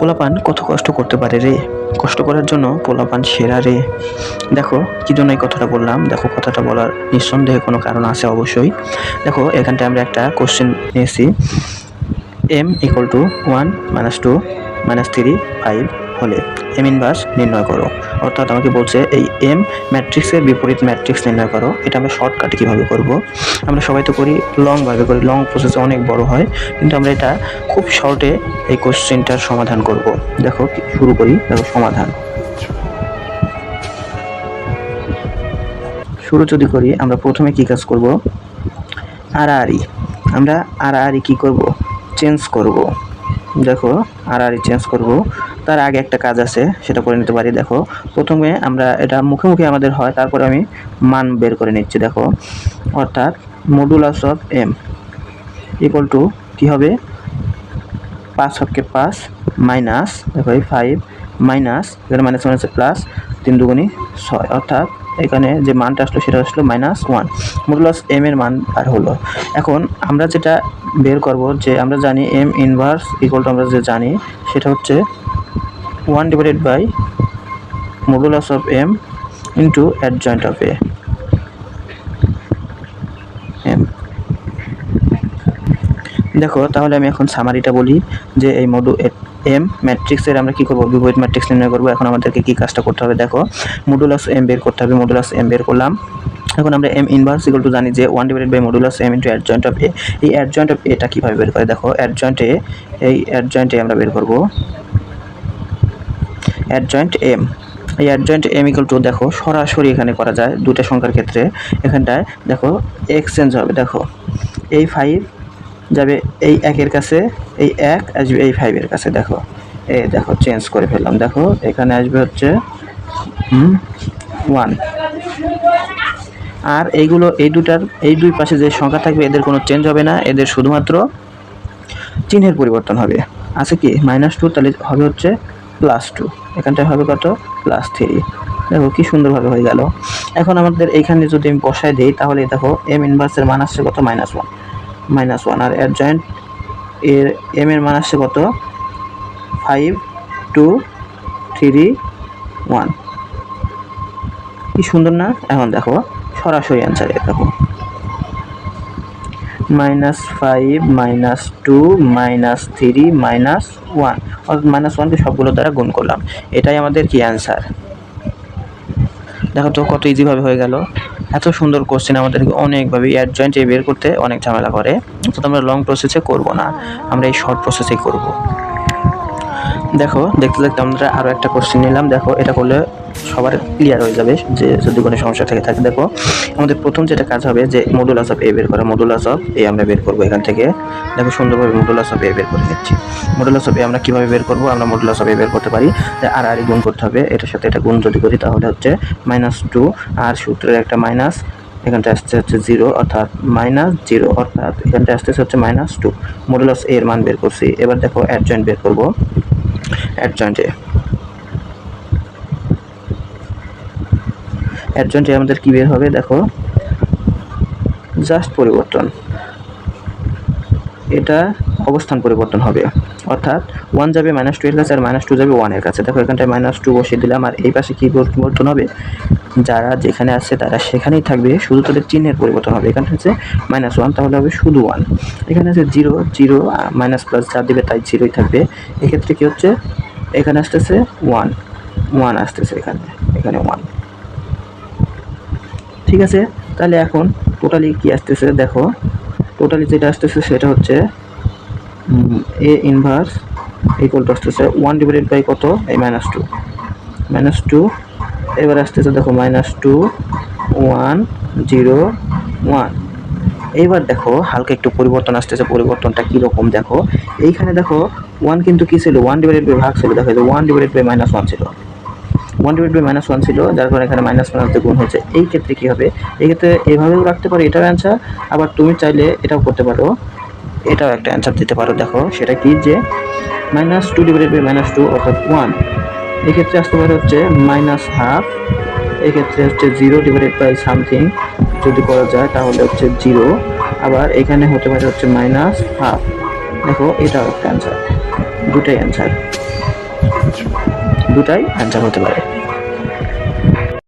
পোলাপান কত কষ্ট করতে পারে রে, কষ্ট করার জন্য পোলাপান সেরা রে। দেখো কি জন্য এই কথাটা বললাম, দেখো কথাটা বলার নিঃসন্দেহে কোনো কারণ আছে অবশ্যই। দেখো এখানটায় আমরা একটা কোশ্চেন নিয়েছি, m equal two 1 minus 2 minus 3 5 হলে m ইনভার্স নির্ণয় করো। অর্থাৎ আমাকে বলছে এই m ম্যাট্রিক্সের বিপরীত ম্যাট্রিক্স নির্ণয় করো। এটা আমরা শর্টকাটে কীভাবে করব, আমরা সবাই তো করি লংভাবে করি, লং প্রসেসে অনেক বড় হয়, কিন্তু আমরা এটা খুব শর্টে এই কোশ্চেনটার সমাধান করব। দেখো শুরু করি, দেখো সমাধান শুরু যদি করি, আমরা প্রথমে কি কাজ করব, আড়াআড়ি আমরা আড়াআড়ি কি করব, চেঞ্জ করব। দেখো আড়াআড়ি চেঞ্জ করব, তার আগে একটা কাজ আছে সেটা করে নিতে পারি। দেখো প্রথমে আমরা এটা মুখে মুখে আমাদের হয়, তারপরে আমি মান বের করে নিচ্ছি। দেখো অর্থাৎ modulus of m equal to কী হবে, 5 হকে 5 মাইনাস, দেখো এই 5 মাইনাস, এখানে মাইনাস মাইনাসে প্লাস, 3 দুগুণী 6, অর্থাৎ এখানে যে মানটা আসলো সেটা আসলো -1। মডুলাস m এর মান আর হলো। এখন আমরা যেটা বের করব, যে আমরা জানি m ইনভার্স ইকুয়াল টু, আমরা যে জানি সেটা হচ্ছে 1 divided by modulus of m into adjoint of m। দেখো তাহলে আমি এখন সামারিটা বলি, যে এই m ম্যাট্রিক্সের আমরা কি করব, বিপরীত ম্যাট্রিক্স নির্ণয় করব। এখন আমাদেরকে কি কাজটা করতে হবে, দেখো মডুলাস m বের করতে হবে। মডুলাস m বের করলাম। এখন আমরা m ইনভার্স ইকুয়াল টু জানি যে 1 divided by modulus m into adjoint of a। এই অ্যাডজয়েন্ট অফ এটা কিভাবে বের করে, দেখো অ্যাডজয়েন্টে আমরা বের করব অ্যাডজয়েন্ট m। এই অ্যাডজয়েন্ট m ইকুয়াল টু, দেখো সরাসরি এখানে করা যায় দুটো সংখ্যার ক্ষেত্রে। এখানটায় দেখো এক্সচেঞ্জ হবে, দেখো এই 5 যাবে এই 1 এর কাছে, এই 1 আসবে এই 5 এর কাছে। দেখো দেখো চেঞ্জ করে ফেললাম। দেখো এখানে আসবে হচ্ছে 1, আর এইগুলো এই দুই পাশে যে সংখ্যা থাকবে এদের কোনো চেঞ্জ হবে না, এদের শুধুমাত্র চিহ্নের পরিবর্তন হবে। আছে কি -2, তাহলে হবে হচ্ছে +2, এখানটায় হবে কত, +3। দেখো কি সুন্দরভাবে হয়ে গেল। এখন আমাদের এইখানে যদি আমি বসায় দিই, তাহলে দেখো m ইনভার্সের মান আসছে কত, -1, আর অ্যাডজয়েন্ট এর m এর মান আসছে কত, 5 2 3 1। কি সুন্দর না। এখন দেখো সরাসরি অ্যান্সারে, দেখো -5 -2 -3 -1, অর্থাৎ -1কে সবগুলো দ্বারা গুণ করলাম, এটাই আমাদের কি অ্যান্সার। দেখো তো কত ইজিভাবে হয়ে গেল। এত সুন্দর কোশ্চেন আমাদেরকে অনেকভাবে অ্যাডজয়েন্ট বের করতে অনেক ঝামেলা করে, তো আমরা লং প্রসেসে করব না, আমরা এই শর্ট প্রসেসেই করব। দেখো দেখতে দেখতে আমরা আরও একটা কোশ্চেন নিলাম। দেখো এটা করলে সবার ক্লিয়ার হয়ে যাবে যে যদি কোনো সমস্যা থেকে থাকে। দেখো আমাদের প্রথম যেটা কাজ হবে, যে মডুলাস অফ a বের করা। মডুলাস অফ a আমরা বের করবো এখান থেকে। দেখো সুন্দরভাবে মডুলাস অফ a বের করে নিচ্ছি। মডুলাস অফ a আমরা কীভাবে বের করবো, আমরা মডুলাস অফ a বের করতে পারি যে আড়াআড়ি গুণ করতে হবে, এটার সাথে এটা গুণ যদি করি তাহলে হচ্ছে -2, আর সূত্রের একটা মাইনাস, এখানটা আসছে হচ্ছে 0, অর্থাৎ -0, অর্থাৎ এখানটা আসতেছে হচ্ছে -2। মডুলাস a এর মান বের করছি। এবার দেখো অ্যাডজয়েন্ট বের করবো। অ্যাডজয়েন্টে আমাদের কি বের হবে, দেখো জাস্ট পরিবর্তন, এটা অবস্থান পরিবর্তন হবে, অর্থাৎ 1 যাবে -2 এর কাছে, আর -2 যাবে 1 এর কাছে। দেখো এখানটায় -2 বসিয়ে দিলাম, আর এই পাশে কি পরিবর্তন হবে, যারা যেখানে আছে তারা সেখানেই থাকবে, শুধু তাদের চিহ্নের পরিবর্তন হবে। এখানে হচ্ছে -1, তাহলে হবে শুধু 1। এখানে আছে 0 0 মাইনাস প্লাস যা দিবে তাই 0ই থাকবে। এক্ষেত্রে কি হচ্ছে, এখানে আসতেছে 1 আসতেছে, এখানে 1। ঠিক আছে, তাহলে এখন টোটালি কি আসতেছে, দেখো টোটালি যেটা আসতেছে সেটা হচ্ছে a ইনভার্স ইকুয়াল টু আসতেছে 1 ডিভাইডেড বাই কত, এই -2। এবার আসতেছে দেখো -2 1 0 1। এইবার দেখো হালকা একটু পরিবর্তন আসতেছে, পরিবর্তনটা কীরকম দেখো, এইখানে দেখো 1 কিন্তু কী ছিল, 1 ডিভাইডেড বাই ভাগ ছিল। দেখো 1 ডিভাইডেড বাই -1 ছিল, 1 ডিভাইড বাই -1 ছিল, যার কারণে এখানে -1 গুণ হচ্ছে। এই ক্ষেত্রে কী হবে, এই ক্ষেত্রে এইভাবেও রাখতে পারো, এটাও অ্যান্সার, আবার তুমি চাইলে এটাও করতে পারো, এটাও একটা অ্যান্সার দিতে পারো। দেখো সেটা কি, যে -2 ডিভাইডেড বাই -2 অর্থাৎ 1। এক্ষেত্রে আসতে পারে হচ্ছে -1/2, এক্ষেত্রে হচ্ছে 0 ডিভাইডেড বাই সামথিং যদি করা যায় তাহলে হচ্ছে 0, আবার এখানে হতে পারে হচ্ছে -1/2। দেখো এটাও একটা অ্যান্সার, দুটাই অ্যান্সার। দুটাই অ্যান্সার হতে পারে।